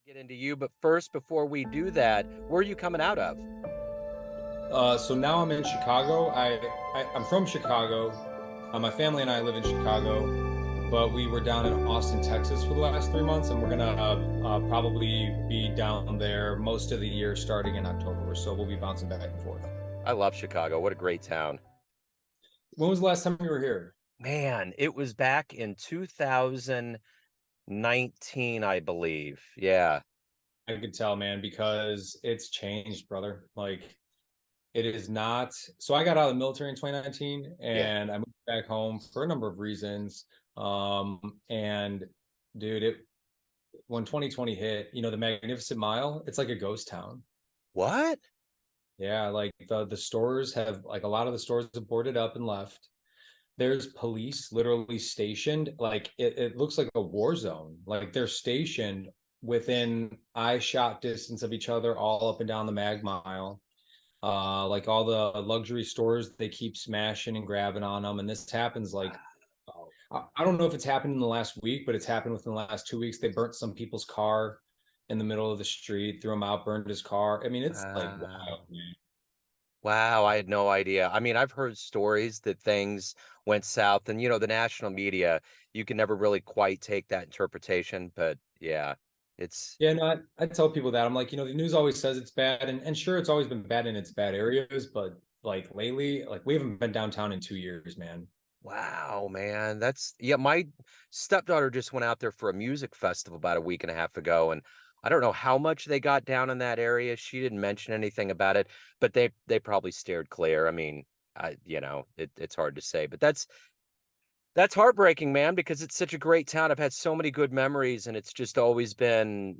Get into you, but first, before we do that, where are you coming out of? So now I'm in Chicago. I'm from Chicago. My family and I live in Chicago, but we were down in Austin, Texas for the last 3 months, and we're gonna probably be down there most of the year starting in October. So we'll be bouncing back and forth. I love Chicago. What a great town. When was the last time you were here? Man, it was back in 2019, I believe. Yeah. I could tell, man, because it's changed, brother. Like it is not. So I got out of the military in 2019, Yeah. and I moved back home for a number of reasons. And dude, it when 2020 hit, the Magnificent Mile, it's like a ghost town. What? Yeah, like the stores have like a lot of the stores have boarded up and left. There's police literally stationed, like it looks like a war zone. Like they're stationed within eye shot distance of each other, all up and down the Mag Mile. Like all the luxury stores, they keep smashing and grabbing on them. And this happens like Wow. I don't know if it's happened in the last week, but it's happened within the last 2 weeks. They burnt some people's car in the middle of the street, threw him out, burned his car. I mean, it's like wild, Wow. man. Wow, I had no idea. I mean, I've heard stories that things went south, and the national media, you can never really quite take that interpretation, but yeah, it's Yeah, no, I tell people that. I'm like, the news always says it's bad, and sure, it's always been bad in its bad areas, but like lately, like we haven't been downtown in 2 years, man. wow, man. That's yeah, my stepdaughter just went out there for a music festival about a week and a half ago, and I don't know how much they got down in that area. She didn't mention anything about it, but they probably steered clear. I mean, it's hard to say, but that's heartbreaking, man, because it's such a great town. I've had so many good memories, and it's just always been,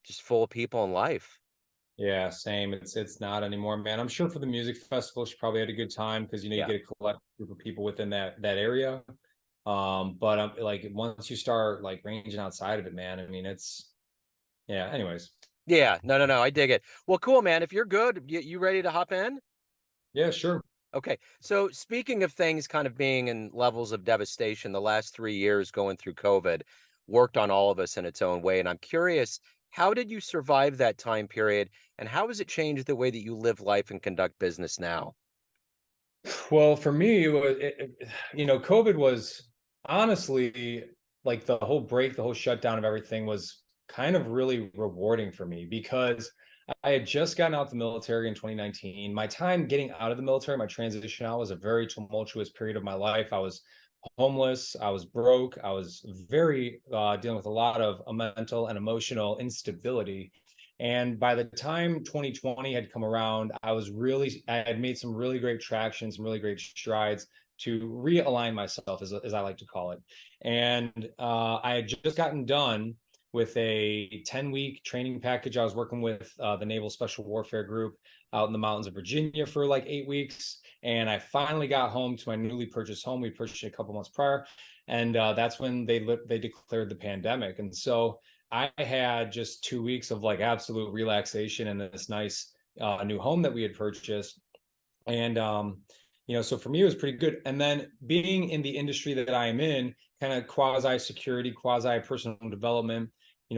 just full of people and life. Yeah, same. It's not anymore, man. I'm sure for the music festival, she probably had a good time because you Yeah. get a collective group of people within that area. But like once you start like ranging outside of it, man, I mean it's yeah. Anyways, Yeah. No, no, no. I dig it. Well, cool, man. If you're good, you ready to hop in? yeah, sure. Okay. So speaking of things kind of being in levels of devastation, the last 3 years going through COVID worked on all of us in its own way. And I'm curious, how did you survive that time period? And how has it changed the way that you live life and conduct business now? Well, for me, COVID was honestly like the whole break, the whole shutdown of everything was kind of really rewarding for me because I had just gotten out the military in 2019. My time getting out of the military, my transition out was a very tumultuous period of my life. I was homeless, I was broke, I was very dealing with a lot of mental and emotional instability. And by the time 2020 had come around, I had made some really great traction, some really great strides to realign myself, as I like to call it. And I had just gotten done with a 10-week training package. I was working with the Naval Special Warfare Group out in the mountains of Virginia for like 8 weeks. And I finally got home to my newly purchased home. We purchased it a couple months prior. And that's when they declared the pandemic. And so I had just 2 weeks of like absolute relaxation in this nice new home that we had purchased. And so for me it was pretty good. And then being in the industry that I am in, kind of quasi security, quasi personal development,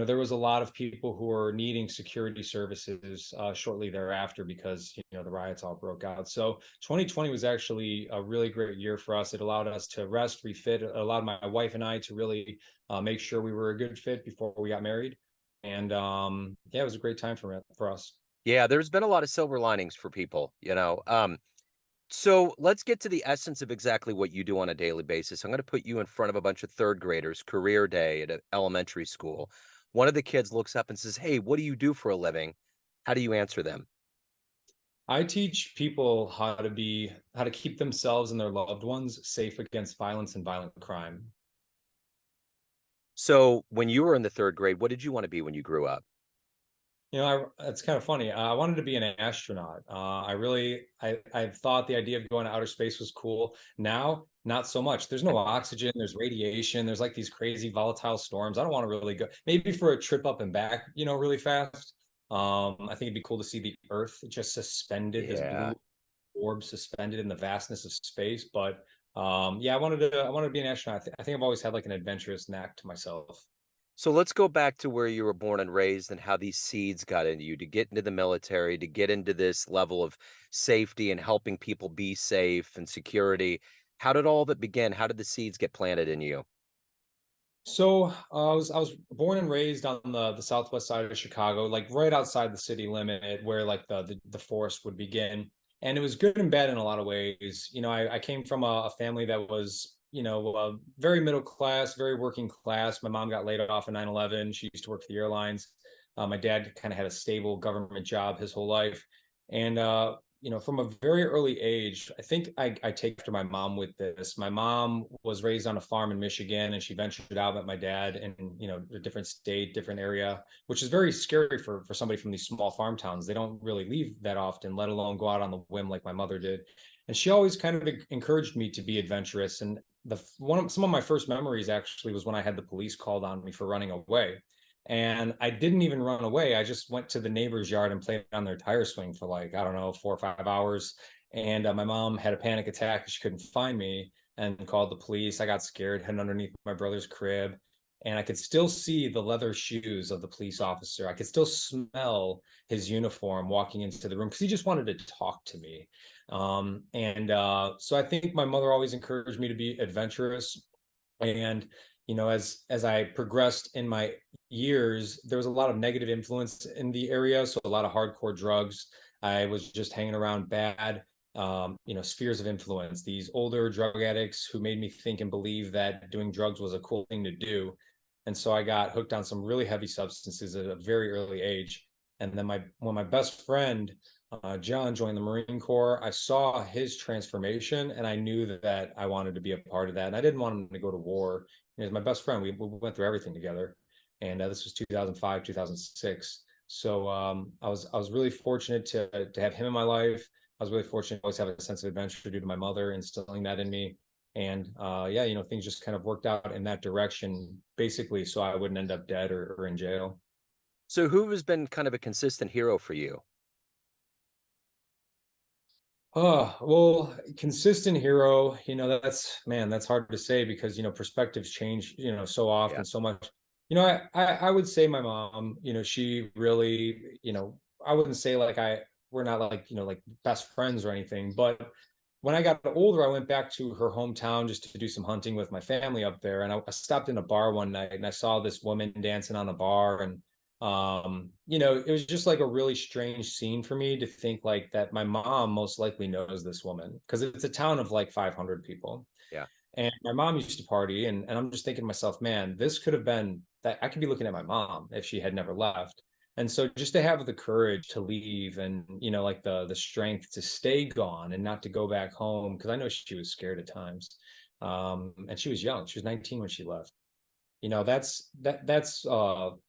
there was a lot of people who were needing security services shortly thereafter because the riots all broke out. So 2020 was actually a really great year for us. It allowed us to rest, refit. It allowed my wife and I to really make sure we were a good fit before we got married. And yeah, it was a great time for us. Yeah, there's been a lot of silver linings for people. So let's get to the essence of exactly what you do on a daily basis. I'm going to put you in front of a bunch of third graders, career day at an elementary school. One of the kids looks up and says, "Hey, what do you do for a living?" How do you answer them? I teach people how to keep themselves and their loved ones safe against violence and violent crime. So when you were in the third grade, what did you want to be when you grew up? It's kind of funny. I wanted to be an astronaut. I thought the idea of going to outer space was cool. Now, not so much. There's no oxygen. There's radiation. There's like these crazy volatile storms. I don't want to really go. Maybe for a trip up and back, really fast. I think it'd be cool to see the Earth just suspended, this Yeah. blue orb suspended in the vastness of space. But yeah, I wanted to be an astronaut. I think I've always had like an adventurous knack to myself. So let's go back to where you were born and raised and how these seeds got into you to get into the military, to get into this level of safety and helping people be safe and security. How did all of it begin? How did the seeds get planted in you? So I was born and raised on the southwest side of Chicago, like right outside the city limit, where like the forest would begin. And it was good and bad in a lot of ways. I came from a family that was, very middle class, very working class. My mom got laid off in 9/11. She used to work for the airlines. My dad kind of had a stable government job his whole life. And from a very early age, I think I take after my mom with this. My mom was raised on a farm in Michigan, and she ventured out with my dad in a different state, different area, which is very scary for somebody from these small farm towns. They don't really leave that often, let alone go out on the whim like my mother did. And she always kind of encouraged me to be adventurous. And some of my first memories actually was when I had the police called on me for running away. And I didn't even run away. I just went to the neighbor's yard and played on their tire swing for like, I don't know, 4 or 5 hours. And my mom had a panic attack. She couldn't find me and called the police. I got scared, hid underneath my brother's crib. And I could still see the leather shoes of the police officer. I could still smell his uniform walking into the room because he just wanted to talk to me. So I think my mother always encouraged me to be adventurous. And as I progressed in my years, there was a lot of negative influence in the area, so a lot of hardcore drugs. I was just hanging around bad spheres of influence, these older drug addicts who made me think and believe that doing drugs was a cool thing to do. And so I got hooked on some really heavy substances at a very early age. And then when my best friend John joined the Marine Corps, I saw his transformation, and I knew that I wanted to be a part of that. And I didn't want him to go to war. He was my best friend. We went through everything together, and this was 2005, 2006. So I was really fortunate to have him in my life. I was really fortunate to always have a sense of adventure due to my mother instilling that in me. And yeah, things just kind of worked out in that direction, basically, so I wouldn't end up dead or in jail. So who has been kind of a consistent hero for you? Oh, well, consistent hero, that's man, that's hard to say because, perspectives change, so Yeah. often, so much. I would say my mom, she really, I wouldn't say like we're not like, like best friends or anything, but when I got older, I went back to her hometown just to do some hunting with my family up there. And I stopped in a bar one night and I saw this woman dancing on the bar. And it was just like a really strange scene for me to think like that my mom most likely knows this woman because it's a town of like 500 people. Yeah. And my mom used to party, and I'm just thinking to myself, man, this could have been that I could be looking at my mom if she had never left. And so just to have the courage to leave and like the strength to stay gone and not to go back home, because I know she was scared at times. And she was young. She was 19 when she left. That's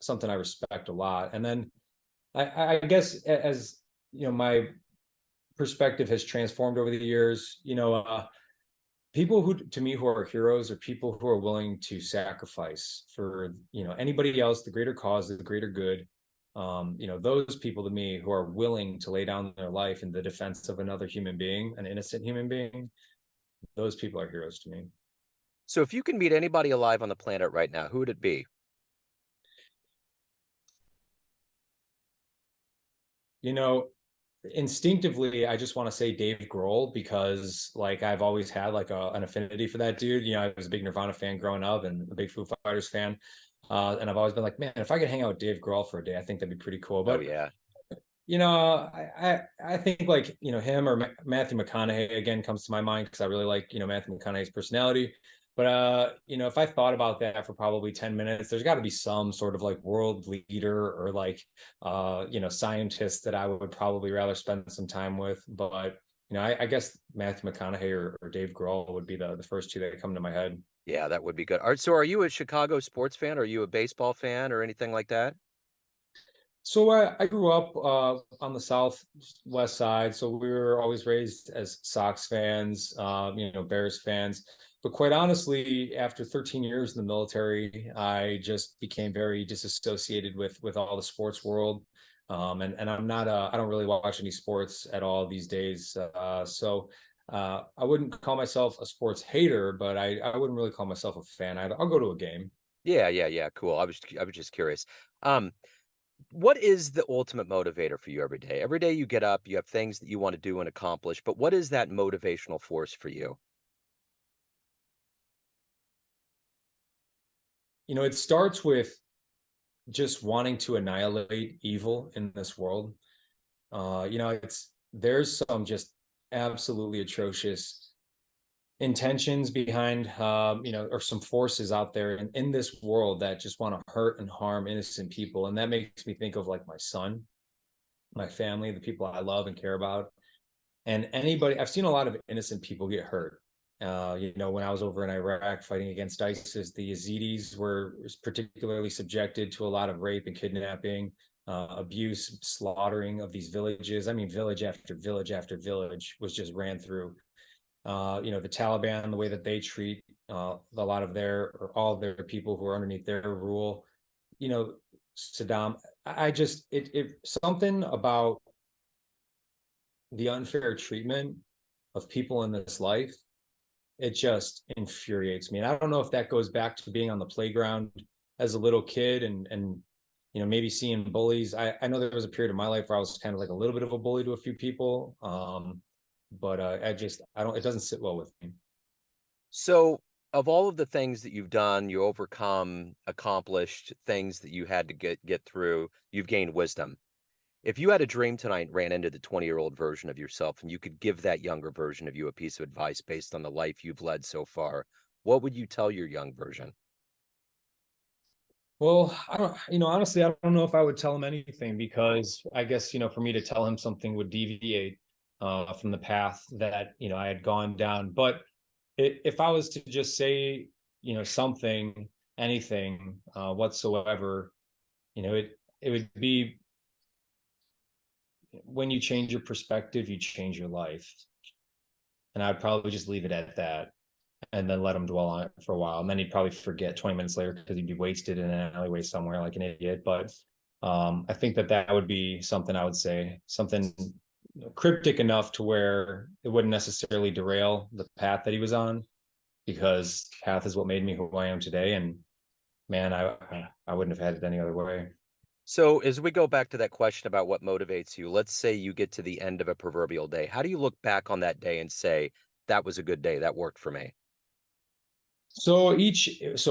something I respect a lot. And then I guess as my perspective has transformed over the years, people who to me who are heroes are people who are willing to sacrifice for anybody else, the greater cause, the greater good. Those people to me who are willing to lay down their life in the defense of another human being, an innocent human being, those people are heroes to me. So if you can meet anybody alive on the planet right now, who would it be? you know Instinctively, I just want to say Dave Grohl because like I've always had like an affinity for that dude. I was a big Nirvana fan growing up and a big Foo Fighters fan. And I've always been like, man, if I could hang out with Dave Grohl for a day, I think that'd be pretty cool. Oh But yeah. I think like him or Matthew McConaughey again comes to my mind because I really like Matthew McConaughey's personality. But if I thought about that for probably 10 minutes, there's got to be some sort of like world leader or like scientist that I would probably rather spend some time with. But I guess Matthew McConaughey or Dave Grohl would be the first two that come to my head. Yeah, that would be good. All right, so are you a Chicago sports fan? Are you a baseball fan or anything like that? So I grew up on the southwest side, so we were always raised as Sox fans, Bears fans. But quite honestly, after 13 years in the military, I just became very disassociated with all the sports world. And I don't really watch any sports at all these days. I wouldn't call myself a sports hater, but I wouldn't really call myself a fan. I'll go to a game. Yeah, yeah, yeah, cool. I was just curious. Um, what is the ultimate motivator for you every day? Every day you get up, you have things that you want to do and accomplish, but what is that motivational force for you? It starts with just wanting to annihilate evil in this world. It's there's some just absolutely atrocious intentions behind, or some forces out there in this world that just want to hurt and harm innocent people. And that makes me think of like my son, my family, the people I love and care about. And anybody, I've seen a lot of innocent people get hurt. When I was over in Iraq fighting against ISIS, the Yazidis were particularly subjected to a lot of rape and kidnapping, abuse, slaughtering of these villages. I mean, village after village after village was just ran through. The Taliban, the way that they treat a lot of their or all of their people who are underneath their rule. You know, Saddam. I just it something about the unfair treatment of people in this life, it just infuriates me. And I don't know if that goes back to being on the playground as a little kid and maybe seeing bullies. I know there was a period of my life where I was kind of like a little bit of a bully to a few people. But I don't, it doesn't sit well with me. So, of all of the things that you've done, you overcome, accomplished things that you had to get through, you've gained wisdom. If you had a dream tonight and ran into the 20-year-old version of yourself and you could give that younger version of you a piece of advice based on the life you've led so far, what would you tell your young version? Well, I don't, honestly, I don't know if I would tell him anything because I guess, for me to tell him something would deviate from the path that, I had gone down. But if I was to just say, something, anything whatsoever, it would be when you change your perspective, you change your life. And I'd probably just leave it at that and then let him dwell on it for a while. And then he'd probably forget 20 minutes later because he'd be wasted in an alleyway somewhere like an idiot. But I think that would be something I would say, something cryptic enough to where it wouldn't necessarily derail the path that he was on, because path is what made me who I am today. And man, I wouldn't have had it any other way. So, as we go back to that question about what motivates you, let's say you get to the end of a proverbial day. How do you look back on that day and say, that was a good day, that worked for me? So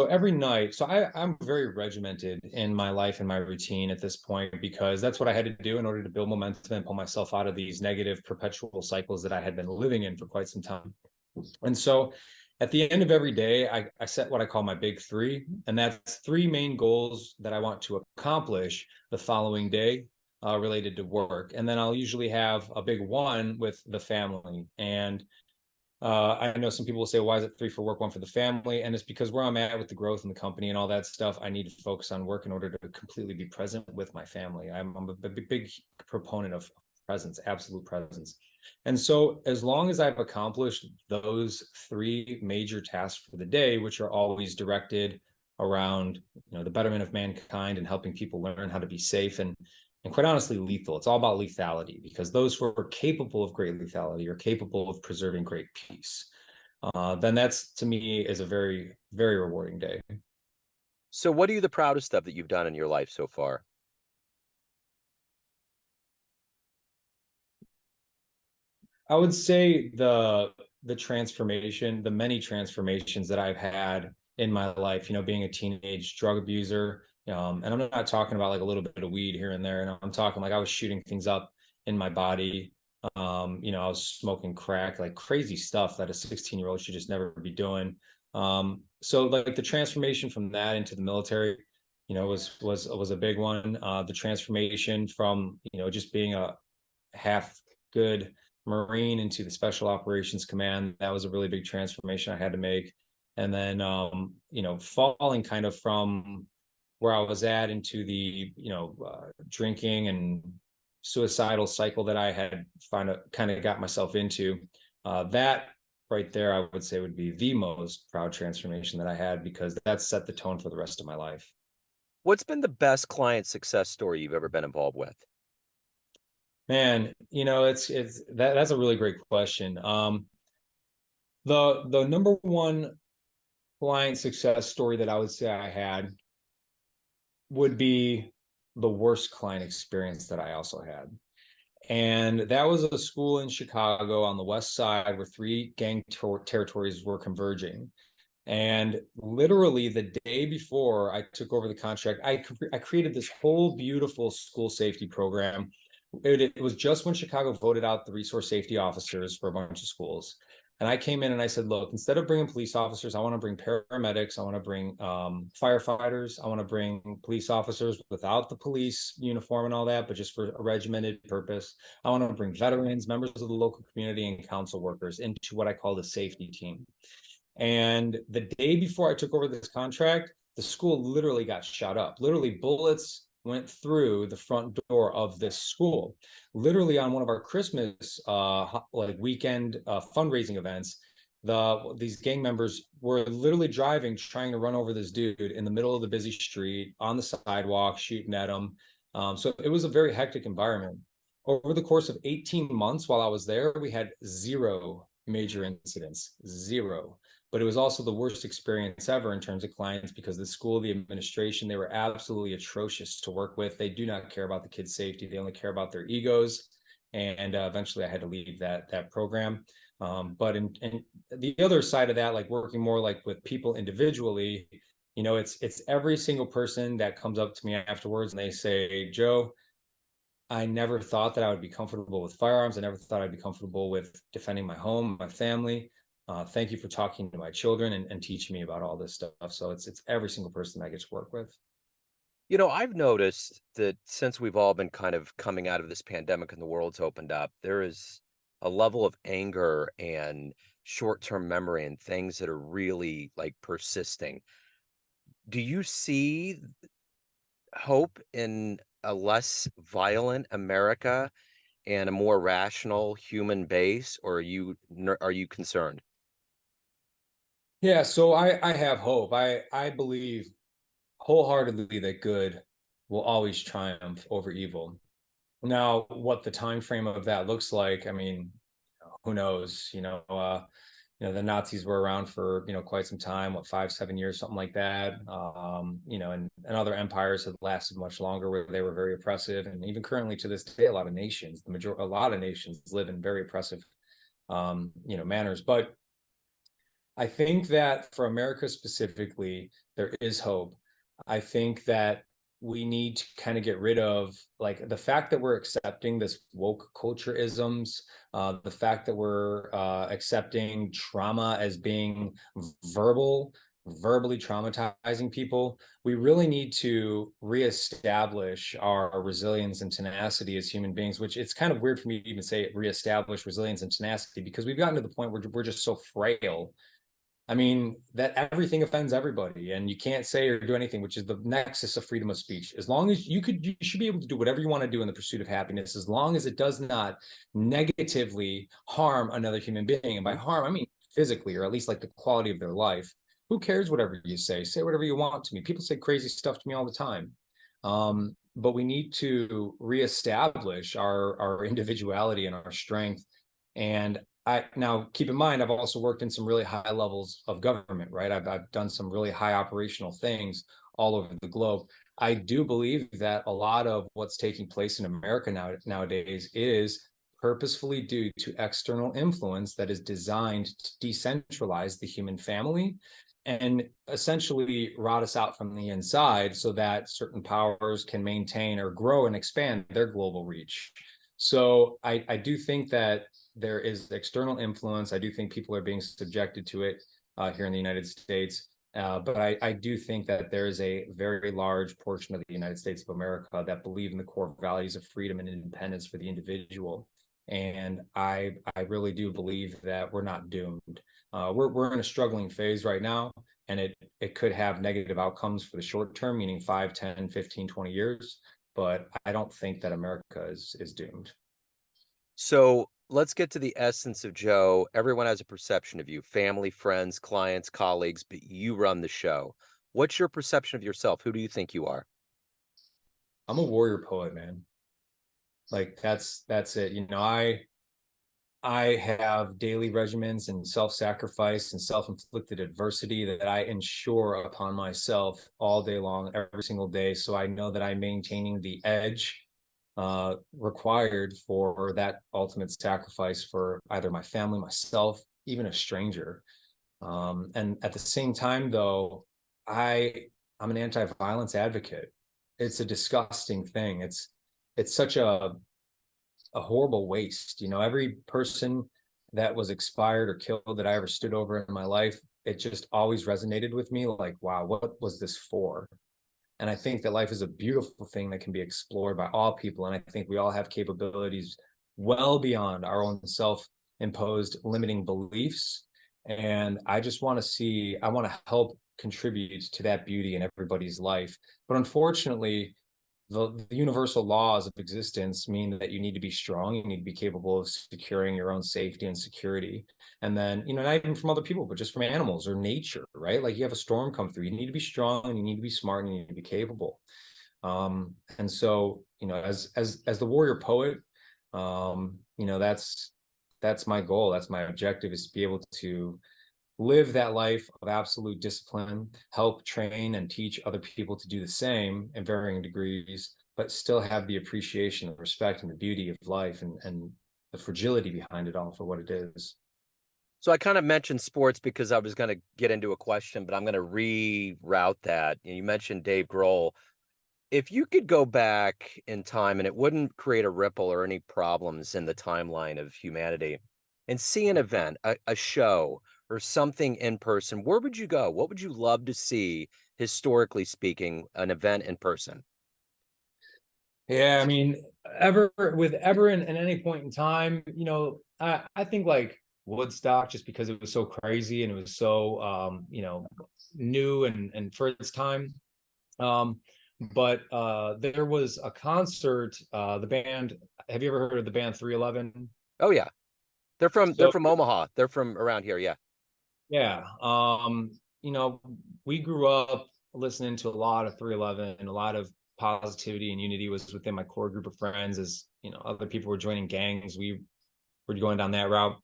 every night, I'm very regimented in my life and my routine at this point because that's what I had to do in order to build momentum and pull myself out of these negative perpetual cycles that I had been living in for quite some time. And so at the end of every day, I set what I call my big three, and that's three main goals that I want to accomplish the following day related to work. And then I'll usually have a big one with the family. And I know some people will say, why is it three for work, one for the family? And it's because where I'm at with the growth in the company and all that stuff, I need to focus on work in order to completely be present with my family. I'm a big proponent of presence, absolute presence. And so, as long as I've accomplished those three major tasks for the day, which are always directed around, the betterment of mankind and helping people learn how to be safe and quite honestly lethal. It's all about lethality because those who are capable of great lethality are capable of preserving great peace. Then that's to me is a very, very rewarding day. So, what are you the proudest of that you've done in your life so far? I would say the transformation, the many transformations that I've had in my life, being a teenage drug abuser. And I'm not talking about like a little bit of weed here and there. And I'm talking like I was shooting things up in my body. I was smoking crack, like crazy stuff that a 16-year-old should just never be doing. So like the transformation from that into the military, was a big one. The transformation from, just being a half good Marine into the Special Operations Command. That was a really big transformation I had to make. And then, falling kind of from where I was at into the, drinking and suicidal cycle that I had kind of got myself into. That right there, I would say would be the most proud transformation that I had because that set the tone for the rest of my life. What's been the best client success story you've ever been involved with? Man, that's a really great question. The number one client success story that I would say I had would be the worst client experience that I also had. And that was a school in Chicago on the west side where three territories were converging. And literally the day before I took over the contract, I created this whole beautiful school safety program. It was just when Chicago voted out the resource safety officers for a bunch of schools. And I came in and I said, look, instead of bringing police officers, I want to bring paramedics. I want to bring firefighters. I want to bring police officers without the police uniform and all that, but just for a regimented purpose. I want to bring veterans, members of the local community, and council workers into what I call the safety team. And the day before I took over this contract, the school literally got shot up. Literally, bullets went through the front door of this school. Literally, on one of our Christmas like weekend fundraising events, these gang members were literally driving, trying to run over this dude in the middle of the busy street on the sidewalk, shooting at him. So it was a very hectic environment. Over the course of 18 months while I was there, we had zero major incidents, zero. But it was also the worst experience ever in terms of clients because the school, the administration, they were absolutely atrocious to work with. They do not care about the kids' safety. They only care about their egos. And eventually I had to leave that program. But in the other side of that, like working more like with people individually, it's every single person that comes up to me afterwards and they say, Joe, I never thought that I would be comfortable with firearms. I never thought I'd be comfortable with defending my home, my family. Thank you for talking to my children and teaching me about all this stuff. So it's every single person I get to work with. I've noticed that since we've all been kind of coming out of this pandemic and the world's opened up, there is a level of anger and short-term memory and things that are really like persisting. Do you see hope in a less violent America and a more rational human base, or are you concerned? Yeah, so I have hope. I believe wholeheartedly that good will always triumph over evil. Now, what the time frame of that looks like, I mean, who knows? The Nazis were around for quite some time, what 5, 7 years, something like that. And other empires had lasted much longer, where they were very oppressive, and even currently to this day, a lot of nations live in very oppressive, manners. But I think that for America specifically, there is hope. I think that we need to kind of get rid of like the fact that we're accepting this woke culture isms, the fact that we're accepting trauma as being verbally traumatizing people. We really need to reestablish our resilience and tenacity as human beings, which it's kind of weird for me to even say reestablish resilience and tenacity because we've gotten to the point where we're just so frail. I mean, that everything offends everybody, and you can't say or do anything, which is the nexus of freedom of speech. As long as you should be able to do whatever you want to do in the pursuit of happiness, as long as it does not negatively harm another human being. And by Mhm. harm, I mean physically, or at least like the quality of their life. Who cares whatever you say? Say whatever you want to me. People say crazy stuff to me all the time. But we need to reestablish our individuality and our strength. And I now keep in mind, I've also worked in some really high levels of government, right? I've done some really high operational things all over the globe. I do believe that a lot of what's taking place in America nowadays is purposefully due to external influence that is designed to decentralize the human family and essentially rot us out from the inside so that certain powers can maintain or grow and expand their global reach. So I do think that there is external influence. I do think people are being subjected to it here in the United States. But I do think that there is a very large portion of the United States of America that believe in the core values of freedom and independence for the individual. And I really do believe that we're not doomed. We're in a struggling phase right now, and it could have negative outcomes for the short term, meaning 5, 10, 15, 20 years. But I don't think that America is doomed. So let's get to the essence of Joe. Everyone has a perception of you, family, friends, clients, colleagues, but you run the show. What's your perception of yourself? Who do you think you are? I'm a warrior poet, man. Like that's it. I have daily regimens and self-sacrifice and self-inflicted adversity that I ensure upon myself all day long, every single day. So I know that I'm maintaining the edge required for that ultimate sacrifice for either my family, myself, even a stranger. And at the same time, though, I I'm an anti-violence advocate. It's a disgusting thing. It's such a horrible waste. You know, every person that was expired or killed that I ever stood over in my life, it just always resonated with me. Like, wow, what was this for? And I think that life is a beautiful thing that can be explored by all people. And I think we all have capabilities well beyond our own self imposed limiting beliefs. And I just want to see, I want to help contribute to that beauty in everybody's life. But unfortunately, the universal laws of existence mean that you need to be strong, you need to be capable of securing your own safety and security. And then, you know, not even from other people, but just from animals or nature, right? Like you have a storm come through, you need to be strong and you need to be smart and you need to be capable. And so, you know, as the warrior poet, you know, that's my goal, that's my objective, is to be able to live that life of absolute discipline, help train and teach other people to do the same in varying degrees, but still have the appreciation, the respect, and the beauty of life, and the fragility behind it all for what it is. So I kind of mentioned sports because I was going to get into a question, but I'm going to reroute that. You mentioned Dave Grohl. If you could go back in time and it wouldn't create a ripple or any problems in the timeline of humanity and see an event, a show or something in person, where would you go? What would you love to see, historically speaking, an event in person? Yeah, I mean, ever in any point in time, you know, I think like Woodstock, just because it was so crazy and it was so you know, new and for its time. Um, but there was a concert, the band, have you ever heard of the band 311? Oh yeah. They're So from Omaha. They're from around here, yeah. yeah, you know, we grew up listening to a lot of 311 and a lot of positivity and unity was within my core group of friends. As you know, other people were joining gangs, we were going down that route.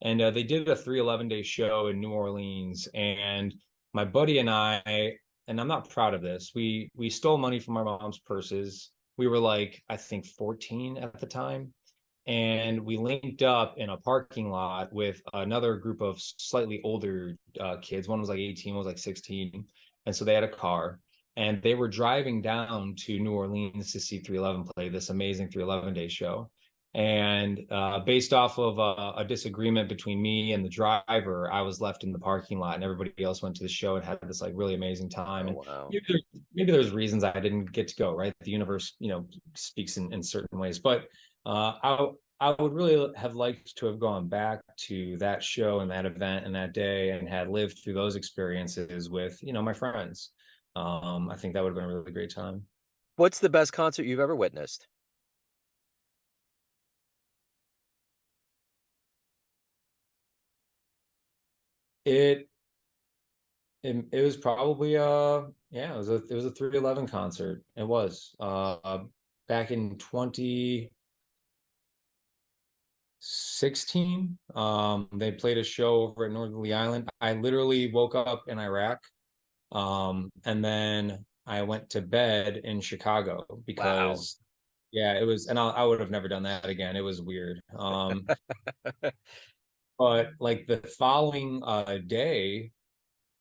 And they did a 311 day show in New Orleans. And my buddy and I, and I'm not proud of this, we stole money from our mom's purses. We were like, I think 14 at the time, and we linked up in a parking lot with another group of slightly older kids. One was like 18, one was like 16, and so they had a car, and they were driving down to New Orleans to see 311 play this amazing 311 day show. And based off of a disagreement between me and the driver, I was left in the parking lot, and everybody else went to the show and had this like really amazing time. Oh And wow. maybe there's reasons I didn't get to go. Right, the universe, you know, speaks in certain ways, but I would really have liked to have gone back to that show and that event and that day and had lived through those experiences with, you know, my friends. I think that would have been a really great time. What's the best concert you've ever witnessed? It it was probably yeah, it was a 311 concert. It was back in 2016. They played a show over at Northerly Island. I literally woke up in Iraq. And then I went to bed in Chicago Wow. because, yeah, it was, and I would have never done that again. It was weird. But like the following day,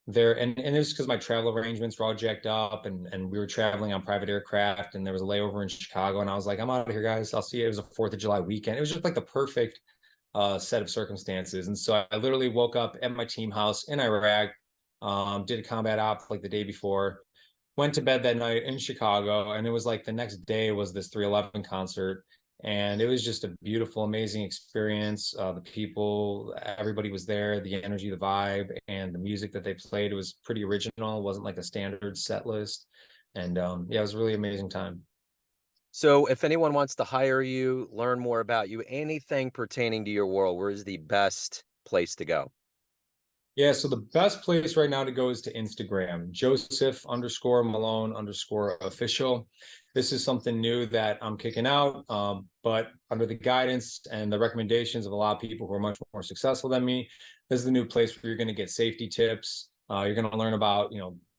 there, and it was because my travel arrangements were all jacked up, and we were traveling on private aircraft, and there was a layover in Chicago, and I was like, I'm out of here, guys. I'll see you. It was a Fourth of July weekend. It was just like the perfect set of circumstances, and so I literally woke up at my team house in Iraq, did a combat op like the day before, went to bed that night in Chicago, and it was like the next day was this 311 concert. And it was just a beautiful, amazing experience. The people, everybody was there, the energy, the vibe, and the music that they played was pretty original. It wasn't like a standard set list. And yeah, it was a really amazing time. So if anyone wants to hire you, learn more about you, anything pertaining to your world, where is the best place to go? Yeah, so the best place right now to go is to Instagram, Joseph underscore Malone underscore official. this is something new that I'm kicking out, but under the guidance and the recommendations of a lot of people who are much more successful than me, this is the new place where you're going to get safety tips. You're going to learn about,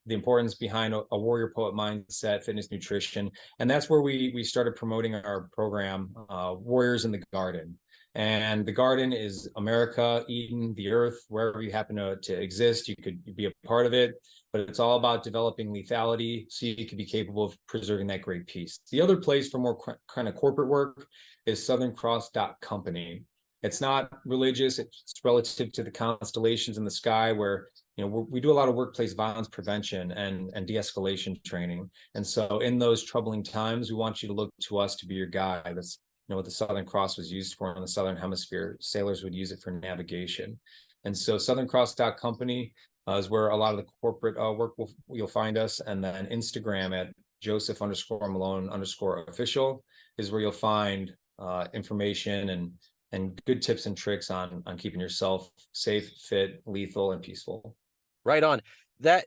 the importance behind a warrior poet mindset, fitness, nutrition, and that's where we started promoting our program, Warriors in the Garden. And the garden is America, Eden, the earth, wherever you happen to exist, you could be a part of it. But it's all about developing lethality so you can be capable of preserving that great peace. The other place for more kind of corporate work is southern cross.company. It's not religious, it's relative to the constellations in the sky, where we do a lot of workplace violence prevention and de-escalation training. And so in those troubling times, we want you to look to us to be your guide. That's what the Southern Cross was used for in the Southern Hemisphere. Sailors would use it for navigation. And so southern cross.company is where a lot of the corporate work you'll find us. And then Instagram at Joseph_Malone_official is where you'll find information and good tips and tricks on keeping yourself safe, fit, lethal, and peaceful. Right on. That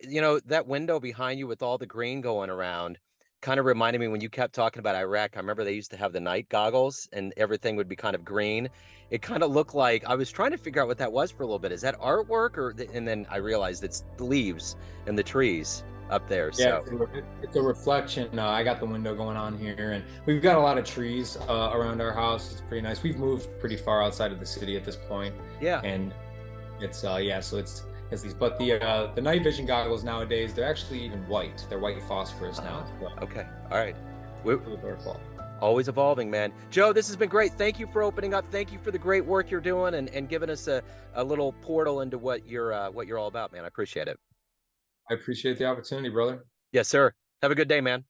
window behind you with all the green going around kind of reminded me when you kept talking about Iraq. I remember they used to have the night goggles and everything would be kind of green. It kind of looked like I was trying to figure out what that was for a little bit. Is that artwork and then I realized it's the leaves and the trees up there. Yeah, So, it's a reflection. I got the window going on here, and we've got a lot of trees around our house. It's pretty nice. We've moved pretty far outside of the city at this point, yeah. and it's yeah. So it's these, but the night vision goggles nowadays, they're actually even white. They're white phosphorus now. So Okay. All right. We're really beautiful. always evolving, man. Joe, this has been great. Thank you for opening up. Thank you for the great work you're doing and giving us a little portal into what you're all about, man. I appreciate it. I appreciate the opportunity, brother. Yes, sir. Have a good day, man.